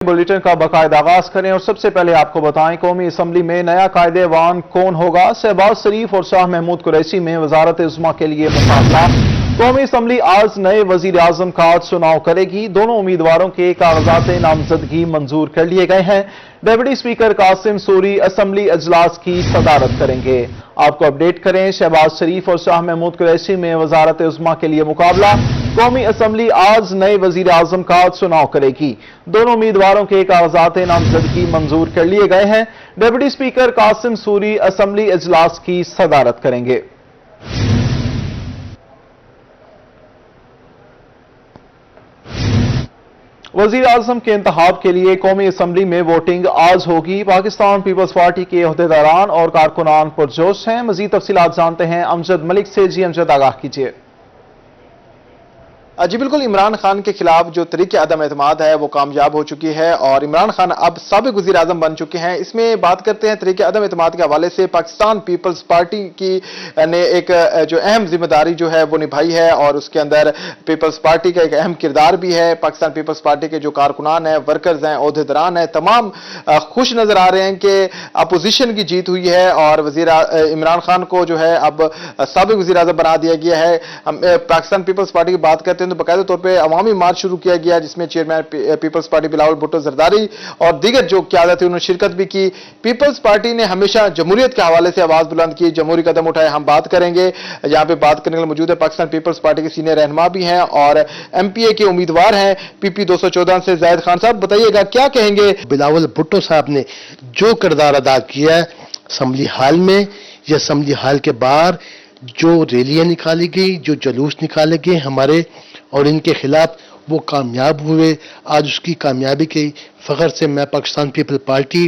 Bulletin का बाकायदा आगाज करें और सबसे पहले आपको बताएं कौमी असम्बली में नया कायदे वान कौन होगा। शहबाज शरीफ और शाह महमूद कुरैशी में वजारत उज़्मा के लिए मुकाबला। कौमी असम्बली आज नए वजीर आजम का चुनाव करेगी। दोनों उम्मीदवारों के कागजात नामजदगी मंजूर कर लिए गए हैं। Deputy speaker Qasim Suri assembly अजलास की सदारत करेंगे। आपको अपडेट करें, शहबाज शरीफ और शाह महमूद कुरैशी में वजारत उज़्मा के लिए मुकाबला। कौमी असम्बली आज नए वजीर आजम का चुनाव करेगी। दोनों उम्मीदवारों के कागजात नामजदगी मंजूर कर लिए गए हैं। Deputy speaker Qasim Suri assembly अजलास की सदारत करेंगे। वजीर आजम के इंतखाब के लिए कौमी असम्बली में वोटिंग आज होगी। पाकिस्तान पीपल्स पार्टी के अहदेदारान और कारकुनान पुरजोश हैं। मजीद तफसीलात जानते हैं अमजद मलिक से। जी अमजद, आगाह कीजिए। जी बिल्कुल, इमरान खान के खिलाफ जो तरीके अदम एतमाद है वो कामयाब हो चुकी है और इमरान खान अब साबिक वजीर आजम बन चुके हैं। इसमें बात करते हैं तरीके अदम एतमाद के हवाले से। पाकिस्तान पीपल्स पार्टी की ने एक जो अहम जिम्मेदारी जो है वो निभाई है और उसके अंदर पीपल्स पार्टी का एक अहम किरदार भी है। पाकिस्तान पीपल्स पार्टी के जो कारकुनान हैं, वर्कर्स हैं, अहदेदारान हैं, तमाम खुश नजर आ रहे हैं कि अपोजिशन की जीत हुई है और इमरान खान को जो है अब साबिक वजीर आजम बना दिया गया है। हम पाकिस्तान पीपल्स पार्टी की बात करते हैं तो बाकायदा तौर पे अवामी मार्च शुरू किया गया जिसमें चेयरमैन पीपल्स पार्टी बिलावल भुट्टो जरदारी और दीगर जो क़यादत थी उन्होंने शिरकत भी की। पीपल्स पार्टी ने हमेशा जमहूरियत के हवाले से आवाज बुलंद की, जमहूरी कदम उठाए। हम बात करेंगे, यहाँ पे बात करने के लिए मौजूद है पाकिस्तान पीपल्स पार्टी के सीनियर रहनुमा भी हैं और MPA के उम्मीदवार हैं PP 214 से जाहिद खान साहब। बताइएगा क्या कहेंगे। बिलावल भुट्टो साहब ने जो किरदार अदा किया है असम्बली हाल में या असम्बली हाल के बाहर, जो रैलियां निकाली गई, जो जुलूस निकाले गए हमारे और इनके खिलाफ, वो कामयाब हुए। आज उसकी कामयाबी के फख्र से मैं पाकिस्तान पीपल पार्टी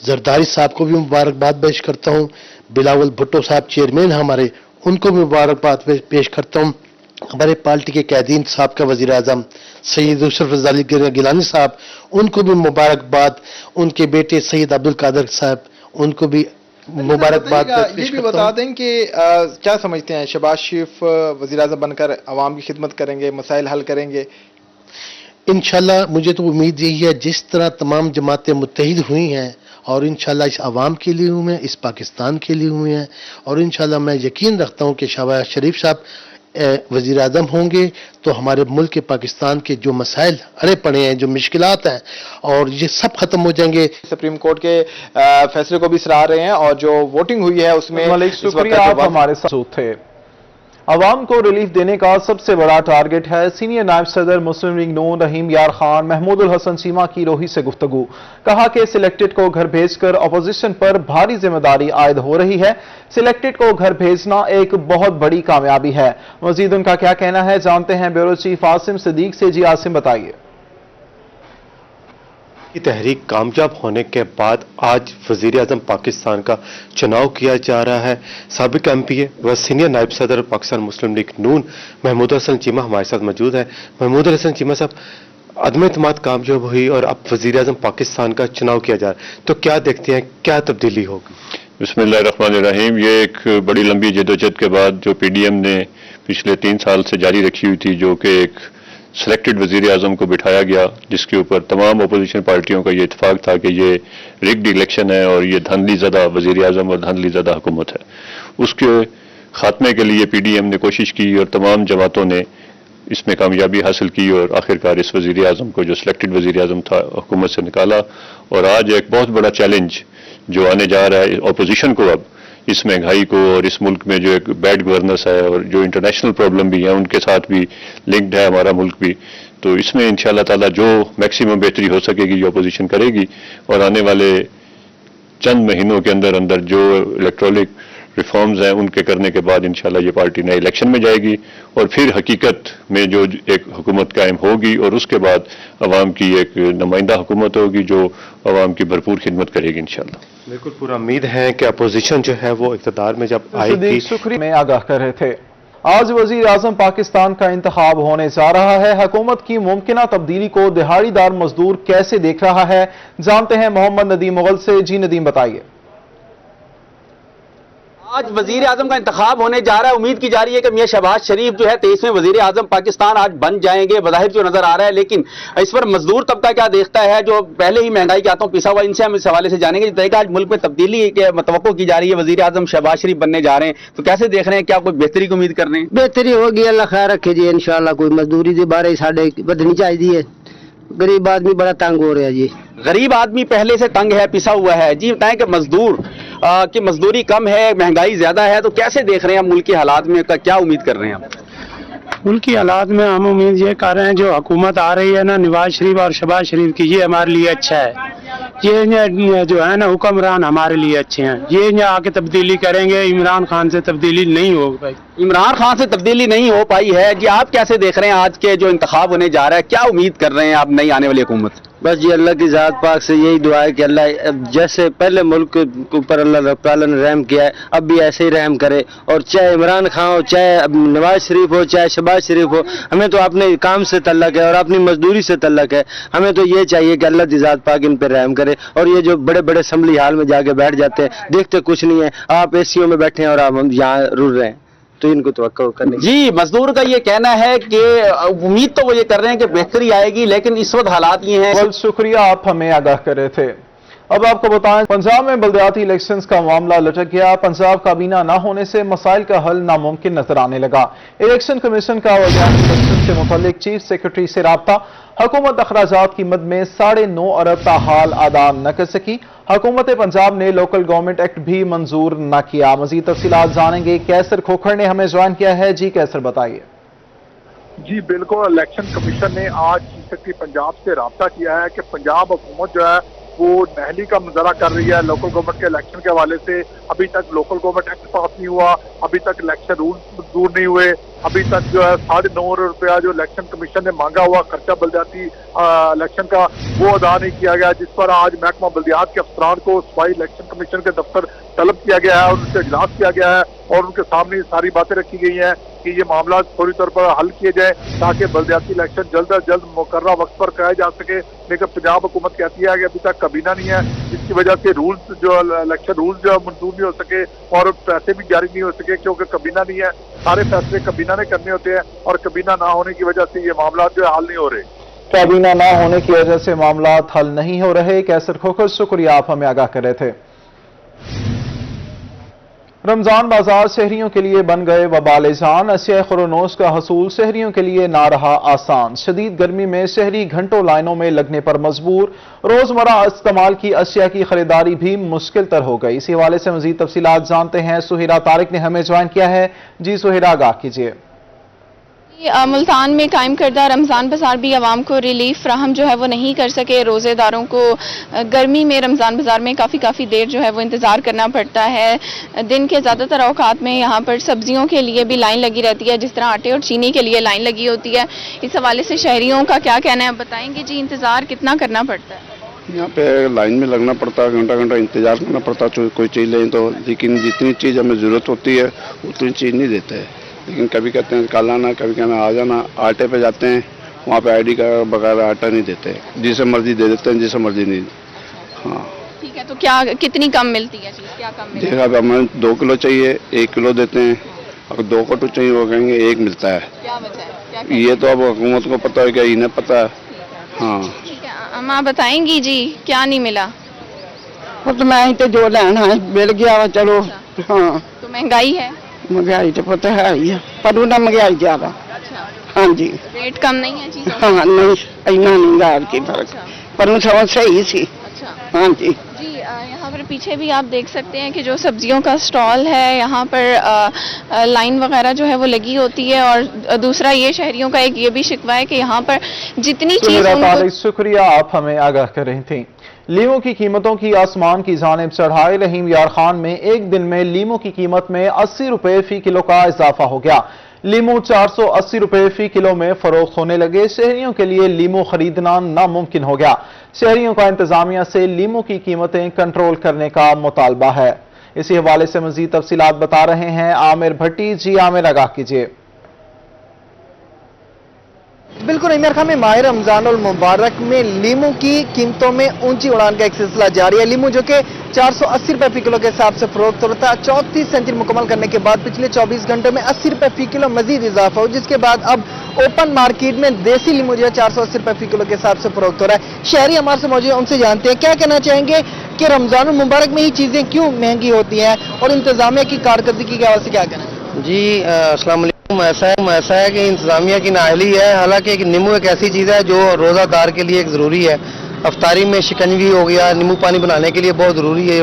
जरदारी साहब को भी मुबारकबाद पेश करता हूँ। बिलावल भुट्टो साहब चेयरमैन हमारे, उनको भी मुबारकबाद पेश करता हूँ। हमारे पार्टी के कैदीन साहब का वजीर आजम सैयद यूसुफ रज़ाली गिलानी साहब, उनको भी मुबारकबाद। उनके बेटे सैयद अब्दुल कादर साहब, उनको भी मुबारकबाद। ये भी बता दें कि क्या समझते हैं, शहबाज शरीफ वजीर आजम बनकर अवाम की खिदमत करेंगे, मसाइल हल करेंगे? इंशाल्लाह मुझे तो उम्मीद यही है, जिस तरह तमाम जमातें मुत्तहिद हुई हैं और इंशाल्लाह इस अवाम के लिए हुए हैं, इस पाकिस्तान के लिए हुए हैं और इंशाल्लाह मैं यकीन रखता हूँ कि शहबाज शरीफ साहब वजीर आजम होंगे तो हमारे मुल्क के पाकिस्तान के जो मसाइल अड़े पड़े हैं, जो मुश्किलात हैं, और ये सब खत्म हो जाएंगे। सुप्रीम कोर्ट के फैसले को भी सराह रहे हैं और जो वोटिंग हुई है उसमें शुक्रिया, आप हमारे साथ थे। अवाम को रिलीफ देने का सबसे बड़ा टारगेट है। सीनियर नायब सदर मुस्लिम लीग नून रहीम यार खान महमूदुल हसन चीमा की रोही से गुफ्तगू। कहा कि सिलेक्टेड को घर भेजकर अपोजिशन पर भारी जिम्मेदारी आयद हो रही है। सिलेक्टेड को घर भेजना एक बहुत बड़ी कामयाबी है। मजीद उनका क्या कहना है जानते हैं ब्यूरो चीफ आसिम सिद्दीक से। जी आसिम, बताइए। की तहरीक कामयाब होने के बाद आज वजीर आजम पाकिस्तान का चुनाव किया जा रहा है। साबिक MPA व सीनियर नायब सदर पाकिस्तान मुस्लिम लीग नून महमूद हसन चीमा हमारे साथ मौजूद है। महमूद हसन चीमा साहब, अदम एतमाद कामयाब हुई और अब वजीर आजम पाकिस्तान का चुनाव किया जा रहा है, तो क्या देखते हैं, क्या तब्दीली होगी? बिस्मिल्लाहिर्रहमानिर्रहीम। ये एक बड़ी लंबी जदोजहद के बाद जो PDM ने पिछले 3 साल से जारी रखी हुई थी, जो कि एक सिलेक्टेड वजीर आजम को बिठाया गया, जिसके ऊपर तमाम अपोजिशन पार्टियों का ये इतफाक था कि ये रिग्ड इलेक्शन है और ये धांधली ज़दा वजीर आजम और धांधली ज़दा हुकूमत है। उसके खात्मे के लिए PDM ने कोशिश की और तमाम जमातों ने इसमें कामयाबी हासिल की और आखिरकार इस वजीर आजम को, जो सिलेक्टेड वजीर आजम था, हुकूमत से निकाला। और आज एक बहुत बड़ा चैलेंज जो आने जा रहा है अपोजिशन को, अब इस महंगाई को और इस मुल्क में जो एक बैड गवर्नेंस है और जो इंटरनेशनल प्रॉब्लम भी है उनके साथ भी लिंक्ड है हमारा मुल्क भी, तो इसमें इंशाअल्लाह ताला जो मैक्सिमम बेहतरी हो सकेगी जो अपोजिशन करेगी और आने वाले चंद महीनों के अंदर अंदर जो इलेक्ट्रॉनिक रिफॉर्म्स हैं उनके करने के बाद इंशाअल्लाह ये पार्टी नए इलेक्शन में जाएगी और फिर हकीकत में जो एक हुकूमत कायम होगी और उसके बाद अवाम की एक नुमाइंदा हुकूमत होगी जो अवाम की भरपूर खिदमत करेगी इंशाअल्लाह। बिल्कुल पूरा उम्मीद है कि अपोजिशन जो है वो इक़्तिदार में जब आएगी। शुक्रिया में आगाह कर रहे थे। आज वजीर आजम पाकिस्तान का इंतखाब होने जा रहा है। हुकूमत की मुमकिना तब्दीली को दिहाड़ीदार मजदूर कैसे देख रहा है जानते हैं मोहम्मद नदीम मुगल से। जी नदीम, बताइए। آج وزیر اعظم کا انتخاب ہونے جا رہا ہے. امید کی جا رہی ہے کہ میاں شہباز شریف جو ہے 23ویں وزیر اعظم پاکستان آج بن جائیں گے, بظاہر جو نظر آ رہا ہے. لیکن اس پر مزدور طبقہ کیا دیکھتا ہے, جو پہلے ہی مہنگائی کے ہاتھوں پیسا ہوا. ان سے ہم اس حوالے سے جانیں گے. جس طرح آج ملک میں تبدیلی توقع کی جا رہی ہے, وزیر اعظم شہباز شریف بننے جا رہے ہیں, تو کیسے دیکھ رہے ہیں, کیا کوئی بہتری کی امید کر رہے ہیں؟ بہتری ہوگی, اللہ خیر رکھے جی. انشاءاللہ کوئی مزدوری دے بارے ساڈے ودنی چاہیے. غریب آدمی بڑا تنگ ہو رہا جی. غریب آدمی پہلے سے تنگ ہے, پسا ہوا ہے جی. بتائیں کہ مزدور کی مزدوری کم ہے, مہنگائی زیادہ ہے, تو کیسے دیکھ رہے ہیں ملک کے حالات میں, کیا امید کر رہے ہیں آپ؟ ملکی حالات میں ہم امید یہ کر رہے ہیں, جو حکومت آ رہی ہے نا نواز شریف اور شہباز شریف کی, یہ ہمارے لیے اچھا ہے. یہ جو ہے نا حکمران ہمارے لیے اچھے ہیں. یہ آ کے تبدیلی کریں گے. عمران خان سے تبدیلی نہیں ہو پائی. عمران خان سے تبدیلی نہیں ہو پائی ہے جی. آپ کیسے دیکھ رہے ہیں آج کے جو انتخاب ہونے جا رہا ہے, کیا امید کر رہے ہیں آپ نئی آنے والی حکومت؟ بس جی اللہ کی ذات پاک سے یہی دعا ہے کہ اللہ جیسے پہلے ملک کے اوپر اللہ تعالیٰ نے رحم کیا ہے, اب بھی ایسے ہی رحم کرے. اور چاہے عمران خان ہو, چاہے نواز شریف ہو, چاہے شہباز شریف ہو, ہمیں تو اپنے کام سے تعلق ہے اور اپنی مزدوری سے تعلق ہے. ہمیں تو یہ چاہیے کہ اللہ کی ذات پاک ان پہ رحم کرے. اور یہ جو بڑے بڑے اسمبلی ہال میں جا کے بیٹھ جاتے ہیں, دیکھتے کچھ نہیں ہے. آپ اے سیوں میں بیٹھے ہیں اور آپ یہاں رول رہے ہیں, تو ان کو توقع کرنے جی. مزدور کا یہ کہنا ہے کہ امید تو وہ یہ کر رہے ہیں کہ بہتری آئے گی, لیکن اس وقت حالات یہ ہیں. بہت شکریہ, آپ ہمیں آگاہ کر رہے تھے. اب آپ کو بتائیں, پنجاب میں بلدیاتی الیکشنز کا معاملہ لٹک گیا. پنجاب کابینہ نہ ہونے سے مسائل کا حل ناممکن نظر آنے لگا. الیکشن کمیشن کا وزارت الیکشن سے متعلق چیف سیکرٹری سے رابطہ. حکومت اخراجات کی مد میں 9.5 ارب تاحال ادا نہ کر سکی. حکومت پنجاب نے لوکل گورنمنٹ ایکٹ بھی منظور نہ کیا. مزید تفصیلات جانیں گے. کیسر کھوکھر نے ہمیں جوائن کیا ہے. جی کیسر بتائیے. جی بالکل, الیکشن کمیشن نے آج چیف سیکرٹری پنجاب سے رابطہ کیا ہے کہ پنجاب حکومت جو ہے وہ نہلی کا مظاہرہ کر رہی ہے لوکل گورنمنٹ کے الیکشن کے حوالے سے. ابھی تک لوکل گورنمنٹ ایکٹ پاس نہیں ہوا, ابھی تک الیکشن رول منظور نہیں ہوئے, ابھی تک جو ہے 9.5 روپیہ جو الیکشن کمیشن نے مانگا ہوا خرچہ بلدیاتی الیکشن کا, وہ ادا نہیں کیا گیا. جس پر آج محکمہ بلدیات کے افسران کو صوبائی الیکشن کمیشن کے دفتر طلب کیا گیا ہے اور ان سے اجلاس کیا گیا ہے, اور ان کے سامنے ساری باتیں رکھی گئی ہیں کہ یہ معاملات فوری طور پر حل کیے جائیں تاکہ بلدیاتی الیکشن جلد از جلد مقررہ وقت پر کرایا جا سکے. لیکن پنجاب حکومت کہتی ہے کہ ابھی تک کابینہ نہیں ہے, جس کی وجہ سے رولز جو الیکشن رولز جو منظور نہیں ہو سکے اور پیسے بھی جاری نہیں ہو سکے, کیونکہ کابینہ نہیں ہے. سارے فیصلے کابینہ نے کرنے ہوتے ہیں اور کابینہ نہ ہونے کی وجہ سے یہ معاملات جو ہے حل نہیں ہو رہے. کابینہ نہ ہونے کی وجہ سے معاملات حل نہیں ہو رہے. کیسر کھوکھر شکریہ, آپ ہمیں آگاہ کر رہے تھے. رمضان بازار شہریوں کے لیے بن گئے وبال جان. اشیاء خورونوش کا حصول شہریوں کے لیے نہ رہا آسان. شدید گرمی میں شہری گھنٹوں لائنوں میں لگنے پر مجبور. روزمرہ استعمال کی اشیاء کی خریداری بھی مشکل تر ہو گئی. اسی حوالے سے مزید تفصیلات جانتے ہیں. سہیرا طارق نے ہمیں جوائن کیا ہے. جی سہیرا, آگاہ کیجیے. ملتان میں قائم کردہ رمضان بازار بھی عوام کو ریلیف فراہم جو ہے وہ نہیں کر سکے. روزے داروں کو گرمی میں رمضان بازار میں کافی دیر جو ہے وہ انتظار کرنا پڑتا ہے. دن کے زیادہ تر اوقات میں یہاں پر سبزیوں کے لیے بھی لائن لگی رہتی ہے, جس طرح آٹے اور چینی کے لیے لائن لگی ہوتی ہے. اس حوالے سے شہریوں کا کیا کہنا ہے, بتائیں گے جی. انتظار کتنا کرنا پڑتا ہے؟ یہاں پہ لائن میں لگنا پڑتا ہے, گھنٹہ انتظار کرنا پڑتا ہے کوئی چیز لیں تو, لیکن جتنی چیز ہمیں ضرورت ہوتی ہے اتنی چیز نہیں دیتے ہیں. لیکن کبھی کہتے ہیں کل آنا, کبھی کہتے ہیں آ جانا. آٹے پہ جاتے ہیں, وہاں پہ ID کا بغیر آٹا نہیں دیتے, جسے مرضی دے دیتے ہیں, جسے مرضی نہیں. ہاں ٹھیک ہے, تو کیا کتنی کم ملتی ہے چیز, کیا کم ملتی ہے؟ دیکھا ہمیں 2 کلو چاہیے 1 کلو دیتے ہیں, اگر 2 کٹو چاہیے وہ کہیں گے 1 ملتا ہے. کیا وجہ ہے, یہ تو اب حکومت کو پتہ ہے کہ انہیں پتہ ہے. ہاں ٹھیک ہے, اما بتائیں گی جی کیا نہیں ملا؟ وہ تو میں تو جو لینا ہے مل گیا وا, چلو. ہاں تو مہنگائی ہے, مہنگائی تو پتہ ہے ہی ہے, پر انہیں مہنگائی زیادہ. ہاں جی, ریٹ کم نہیں ہے چیزوں ہاں نہیں اینا نہیں گار کی فرق, پر ان سب صحیح سی. ہاں جی جی. یہاں پر پیچھے بھی آپ دیکھ سکتے ہیں کہ جو سبزیوں کا سٹال ہے یہاں پر لائن وغیرہ جو ہے وہ لگی ہوتی ہے. اور دوسرا یہ شہریوں کا ایک یہ بھی شکوہ ہے کہ یہاں پر جتنی چیز شکریہ, آپ ہمیں آگاہ کر رہی تھیں. لیموں کی قیمتوں کی آسمان کی جانب چڑھائے. رحیم یار خان میں ایک دن میں لیموں کی قیمت میں 80 روپے فی کلو کا اضافہ ہو گیا. لیموں 480 روپے فی کلو میں فروخت ہونے لگے. شہریوں کے لیے لیموں خریدنا ناممکن ہو گیا. شہریوں کا انتظامیہ سے لیموں کی قیمتیں کنٹرول کرنے کا مطالبہ ہے. اسی حوالے سے مزید تفصیلات بتا رہے ہیں عامر بھٹی. جی عامر, آگاہ کیجیے. बिल्कुल इमरान खान में माह रमजान और मुबारक में लीमू की कीमतों में ऊंची उड़ान का एक सिलसिला जारी है। लीमू जो कि 480 रुपए फी किलो के हिसाब से फरोख्त हो रहा था, 34 सेंचुरी मुकम्मल करने के बाद पिछले 24 घंटों में 80 रुपए फी किलो मजीद इजाफा हो, जिसके बाद अब ओपन मार्केट में देसी लीमू जो है 480 रुपए फी किलो के हिसाब से फरोख्त हो रहा है। शहरी हमारे से मौजूद, उनसे जानते हैं क्या कहना चाहेंगे कि रमजान मुबारक में ही चीजें क्यों महंगी होती हैं और इंतजामिया की कारकर्दगी के हवाले से क्या कहना है? जी अस्सलाम वालेकुम। ऐसा है कि इंतजामिया की नाअहली है। हालांकि एक नींबू एक ऐसी चीज़ है जो रोज़ादार के लिए एक ज़रूरी है। अफ्तारी में शिकंजी हो गया, नींबू पानी बनाने के लिए बहुत ज़रूरी है,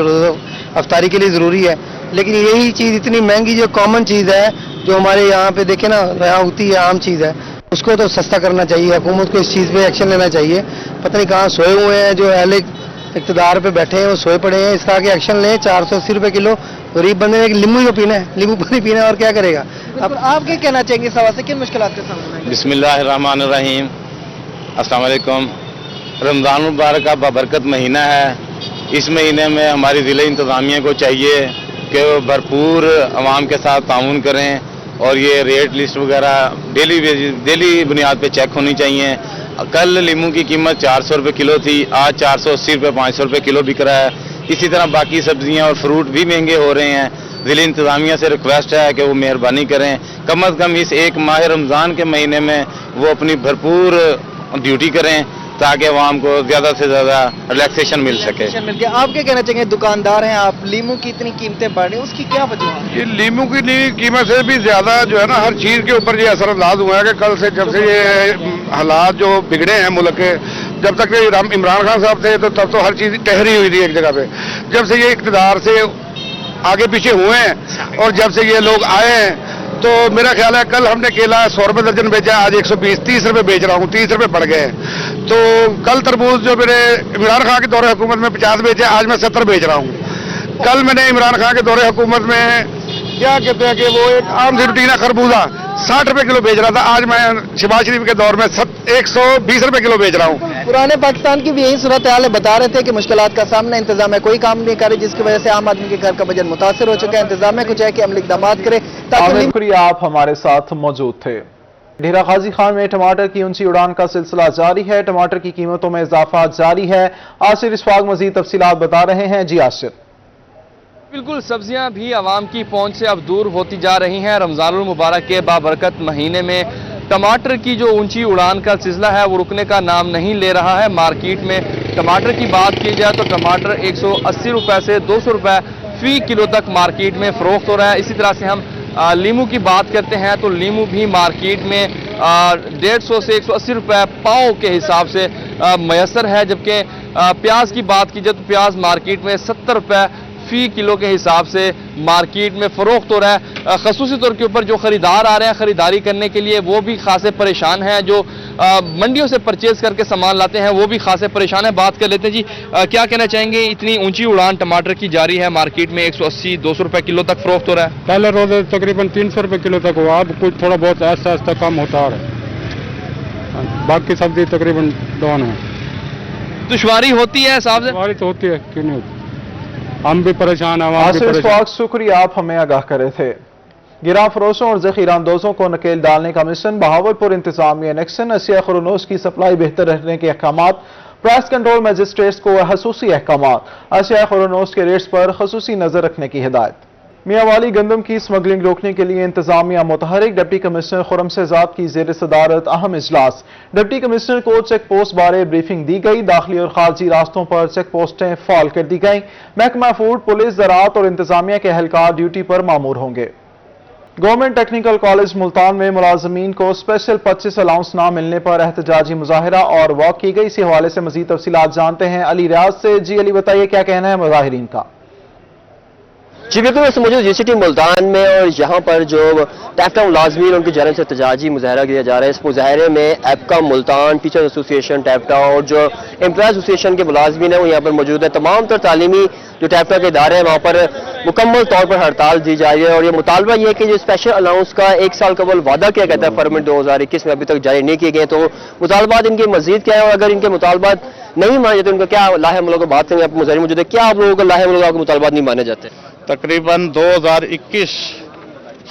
अफ्तारी के लिए ज़रूरी है। लेकिन यही चीज़ इतनी महंगी जो कॉमन चीज़ है जो हमारे यहाँ पे देखे ना यहाँ होती है, आम चीज़ है, उसको तो सस्ता करना चाहिए। हुकूमत को इस चीज़ पे एक्शन लेना चाहिए। पता नहीं कहाँ सोए हुए हैं जो अहले इक़्तिदार पे बैठे हैं, वो सोए पड़े हैं। इसका आगे एक्शन लें। 480 रुपए किलो गरीब बंदे ने नींबू ही पीना है, नींबू पानी पीना है और क्या करेगा। अब आप क्या कहना चाहेंगे इस हवाले से, किन मुश्किलात का सामना है? बिस्मिल्लाहिर्रहमानिर्रहीम। अस्सलाम वालेकुम। रमज़ान मुबारक का बाबरकत महीना है। इस महीने में हमारी ज़िले इंतज़ामिया को चाहिए कि वो भरपूर आवाम के साथ ताउन करें और ये रेट लिस्ट वगैरह डेली बुनियाद पे चेक होनी चाहिए। कल लीमू की कीमत 400 रुपये किलो थी, आज 480 रुपये 500 रुपये किलो बिक रहा है। इसी तरह बाकी सब्जियां और फ्रूट भी महंगे हो रहे हैं। ज़िले इंतज़ामिया से रिक्वेस्ट है कि वो मेहरबानी करें, कम अज़ कम इस एक माह रमज़ान के महीने में वो अपनी भरपूर ड्यूटी करें ताकि आवाम को ज़्यादा से ज़्यादा रिलैक्सेशन मिल सके। आप क्या कहना चाहेंगे, दुकानदार हैं आप, लीमू की इतनी कीमतें बढ़ रही हैं, उसकी क्या वजह है? ये लीमू की कीमत से भी ज्यादा जो है ना हर चीज के ऊपर ये असरअंदाज हुआ है कि कल से जब से ये हालात जो बिगड़े हैं मुल्क के, जब तक ये इमरान खान साहब थे तो तब तो हर चीज ठहरी हुई थी एक जगह पे। जब से ये इक़्तिदार से आगे पीछे हुए हैं और जब से ये लोग आए हैं तो मेरा ख्याल है कल हमने केला 100 रुपये दर्जन बेचा, आज 120-30 रुपये बेच रहा हूँ, 30 रुपये बढ़ गए। तो कल तरबूज जो मेरे इमरान खान के दौरे हुकूमत में 50 बेचे, आज मैं 70 बेच रहा हूँ। कल मैंने इमरान खान के दौरे हुकूमत में क्या कहते हैं कि वो एक आम सी रूटीना खरबूजा 60 रुपये किलो बेच रहा था, आज मैं शहबाज शरीफ के दौर में 120 रुपये किलो बेच रहा हूँ। पुराने पाकिस्तान की भी यही सूरत हाल है। बता रहे थे कि मुश्किलात का सामना, इंतजाम कोई काम नहीं करे, जिसकी वजह से आम आदमी के घर का बजट मुतासर हो चुका है। इंतजाम को चाहे कि अमली इक़दामात करे ताकि शुक्रिया, आप हमारे साथ मौजूद थे। डेरा गाजी खान में टमाटर की ऊंची उड़ान का सिलसिला जारी है। टमाटर की कीमतों में इजाफा जारी है। आसिर इशफाक मजीद तफसीलात बता रहे हैं। जी आसिर। बिल्कुल, सब्जियां भी आवाम की पहुंच से अब दूर होती जा रही हैं। रमज़ानुल मुबारक के बाबरकत महीने में टमाटर की जो ऊंची उड़ान का सिलसिला है वो रुकने का नाम नहीं ले रहा है। मार्केट में टमाटर की बात की जाए तो टमाटर 180 रुपए से 200 रुपए फी किलो तक मार्केट में फरोख्त हो रहा है। इसी तरह से हम लीमू की बात करते हैं तो लीमू भी मार्केट में 150 से 180 रुपए पाव के हिसाब से मैसर है। जबकि प्याज की बात की जाए तो प्याज मार्केट में 70 रुपए फी किलो के हिसाब से मार्केट में फरोख्त हो रहा है। खसूसी तौर के ऊपर जो खरीदार आ रहे हैं खरीदारी करने के लिए वो भी खासे परेशान हैं। जो मंडियों से परचेज करके सामान लाते हैं वो भी खासे परेशान है। बात कर लेते हैं जी, क्या कहना चाहेंगे, इतनी ऊंची उड़ान टमाटर की जारी है, मार्केट में 180-200 रुपए किलो तक फरोख्त हो रहा है। पहले रोज तकरीबन 300 रुपए किलो तक हुआ, अब कुछ थोड़ा बहुत आस्ता आस्ता कम होता आ रहा है। बाकी सब्जी तकरीबन डाउन है। दुश्वारी होती है साहब, दुश्वारी तो होती है, क्यों नहीं होती, हम भी परेशान हैं। आसिर इशफाक शुक्रिया, आप हमें आगाह करे थे। गिरा फरोशों और ज़ख़ीरा अंदोज़ों को नकेल डालने का मिशन, बहावलपुर इंतजामिया एक्शन, अशिया खुरनोश की सप्लाई बेहतर रहने के अहकामात, प्राइस कंट्रोल मजिस्ट्रेट्स को खसूसी अहकामात, अशिया खुरनोश के रेट्स पर खसूसी नजर रखने की हिदायत। मियांवाली गंदम की स्मगलिंग रोकने के लिए इंतजामिया मुतहरिक, डिप्टी कमिश्नर खुरम शहजाद की ज़ेर सदारत अहम इजलास। डिप्टी कमिश्नर को चेक पोस्ट बारे ब्रीफिंग दी गई। दाखिली और खारजी रास्तों पर चेक पोस्टें फाल कर दी गई। महकमा फूड, पुलिस, ज़राअत और इंतजामिया के एहलकार ड्यूटी पर मामूर होंगे। गवर्नमेंट टेक्निकल कॉलेज मुल्तान में मुलाजमीन को स्पेशल 25 अलाउंस ना मिलने पर एहतजाजी मुजाहिरा और वॉक की गई। इसी हवाले से मजीद तफसीलात जानते हैं अली रियाज से। जी अली, बताइए क्या कहना है मुजाहिरीन का। जी बिल्कुल, वैसे मौजूद जीसीटी मुल्तान में और यहाँ पर जो टैफ्टा मुलाजमीन उनकी जानब से एहतजाजी मुजाहरा किया जा रहा है। इस मुजाहरे में एपका मुल्तान, टीचर्स एसोसिएशन टैफ्टा और जो एम्प्लॉयज एसोसिएशन के मुलाजमीन हैं वो यहाँ पर मौजूद है। तमाम तर तालीमी जो टैफ्टा के इदारे हैं वहाँ पर मुकम्मल तौर पर हड़ताल दी जा रही है और ये मुतालबा ये है कि जो स्पेशल अलाउंस का 1 साल कबल वादा किया गया था फरवरी 2021 में अभी तक जारी नहीं किए गए, तो मुतालबात इनके मजीद क्या है और अगर इनके मुतालबात नहीं माने जाते उनका क्या लाहे अमलों को बात करेंगे। आप मुजाहिर मौजूद है, क्या आप लोगों का लाहे अमलों के मुतालबात नहीं माने जाते? तकरीबन 2021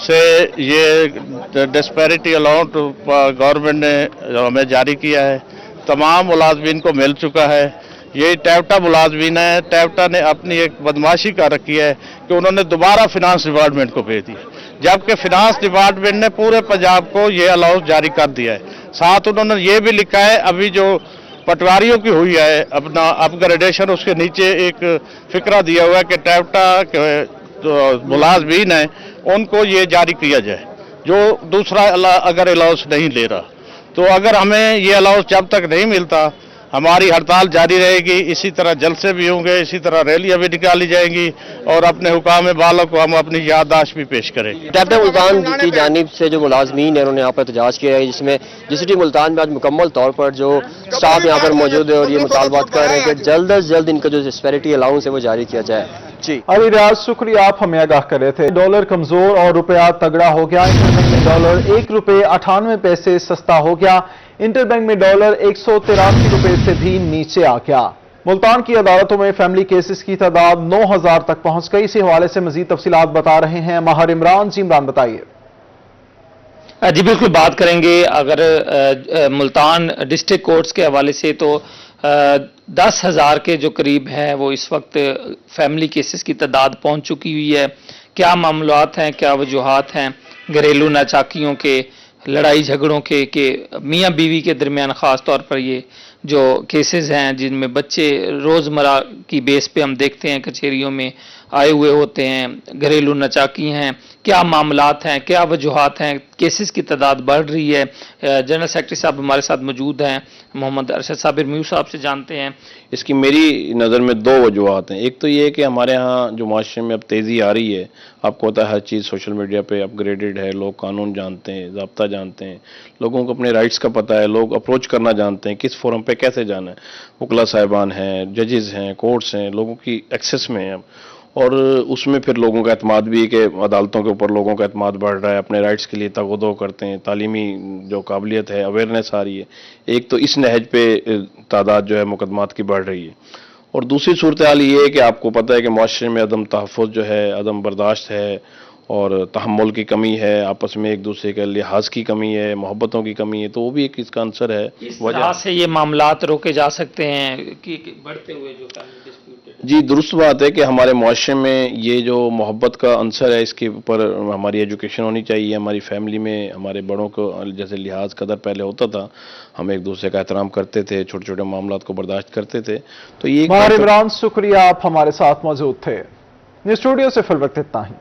से ये डिस्पैरिटी अलाउंट गवर्नमेंट ने हमें जारी किया है, तमाम मुलाजमीन को मिल चुका है। ये टैप्टा मुलाजमीन है, टैप्टा ने अपनी एक बदमाशी कर रखी है कि उन्होंने दोबारा फिनांस डिपार्टमेंट को भेज दी, जबकि फिनांस डिपार्टमेंट ने पूरे पंजाब को ये अलाउंस जारी कर दिया है। साथ उन्होंने ये भी लिखा है अभी जो पटवारियों की हुई है अपना अपग्रेडेशन, उसके नीचे एक फिक्रा दिया हुआ है कि टैप्टा के जो मुलाजमीन है उनको ये जारी किया जाए जो दूसरा अगर अलाउंस नहीं ले रहा। तो अगर हमें ये अलाउंस जब तक नहीं मिलता हमारी हड़ताल जारी रहेगी। इसी तरह जलसे भी होंगे, इसी तरह रैलियां भी निकाली जाएंगी और अपने हुकाम बालों को हम अपनी याददाश्त भी पेश करेंगे। टैप्टा मुल्तान की जानिब से जो मुलाजमीन है उन्होंने यहाँ पर एहतजाज किया है, जिसमें जीसीटी मुल्तान में आज मुकम्मल तौर पर जो स्टाफ यहाँ पर मौजूद है और ये मुतालबात कर रहे हैं कि जल्द अज जल्द इनका जो डिस्पैरिटी अलाउंस है वो जारी किया जाए। जी अली रियाज, शुक्रिया, आप हमें आगाह कर रहे थे। डॉलर कमजोर और रुपया तगड़ा हो गया। इंटरबैंक में डॉलर 1 रुपये 98 पैसे सस्ता हो गया। इंटरबैंक में डॉलर 183 रुपये से भी नीचे आ गया। मुल्तान की अदालतों में फैमिली केसेस की तादाद 9000 तक पहुंच गई। इसी हवाले से मजीद तफसीलात बता रहे हैं माहिर इमरान। जी इमरान, बताइए। जी बिल्कुल, बात करेंगे अगर मुल्तान डिस्ट्रिक्ट कोर्ट्स के हवाले से तो 10,000 के जो करीब है वो इस वक्त फैमिली केसेस की तादाद पहुंच चुकी हुई है। क्या मामलात हैं, क्या वजूहात हैं घरेलू नाचाकियों के, लड़ाई झगड़ों के मियाँ बीवी के दरमियान ख़ास तौर पर ये जो केसेस हैं जिनमें बच्चे रोज़मर्रा की बेस पे हम देखते हैं कचहरियों में आए हुए होते हैं, घरेलू नचाकी हैं, क्या मामलात हैं, क्या वजूहात हैं, केसेस की तादाद बढ़ रही है। जनरल सेक्रेटरी साहब हमारे साथ मौजूद हैं, मोहम्मद अरशद साबिर म्यू साहब से जानते हैं। इसकी मेरी नज़र में 2 वजूहात हैं। एक तो ये कि हमारे यहाँ जो माशरे में अब तेज़ी आ रही है, आपको पता है हर चीज़ सोशल मीडिया पे अपग्रेडेड है, लोग कानून जानते हैं, ज़ाब्ता जानते हैं, लोगों को अपने राइट्स का पता है, लोग अप्रोच करना जानते हैं किस फोरम पे कैसे जाना है। वकला साहिबान हैं, जजेस हैं, कोर्ट्स हैं, लोगों की एक्सेस में है और उसमें फिर लोगों का एतमाद भी है कि अदालतों के ऊपर लोगों का एतमाद बढ़ रहा है, अपने राइट्स के लिए तगदो करते हैं, तालीमी जो काबिलियत है, अवेयरनेस आ रही है। एक तो इस नहज पे तादाद जो है मुकदमात की बढ़ रही है और दूसरी सूरत हाल ये है कि आपको पता है कि मुआशरे में अदम तहफ़्फ़ुज़ जो है, अदम बर्दाश्त है और तहम्मुल की कमी है, आपस में एक दूसरे के लिहाज की कमी है, मोहब्बतों की कमी है, तो वो भी एक इसका आंसर है। इस वजह से ये मामलात रोके जा सकते हैं कि बढ़ते हुए जो जी दुरुस्त बात है कि हमारे मुआशरे में ये जो मोहब्बत का अंसर है इसके ऊपर हमारी एजुकेशन होनी चाहिए। हमारी फैमिली में हमारे बड़ों को जैसे लिहाज कदर पहले होता था, हम एक दूसरे का एहतराम करते थे, छोटे छोटे मामलात को बर्दाश्त करते थे। तो ये माहिर इमरान, शुक्रिया, आप हमारे साथ मौजूद थे। स्टूडियो से फिल वक्त इतना ही।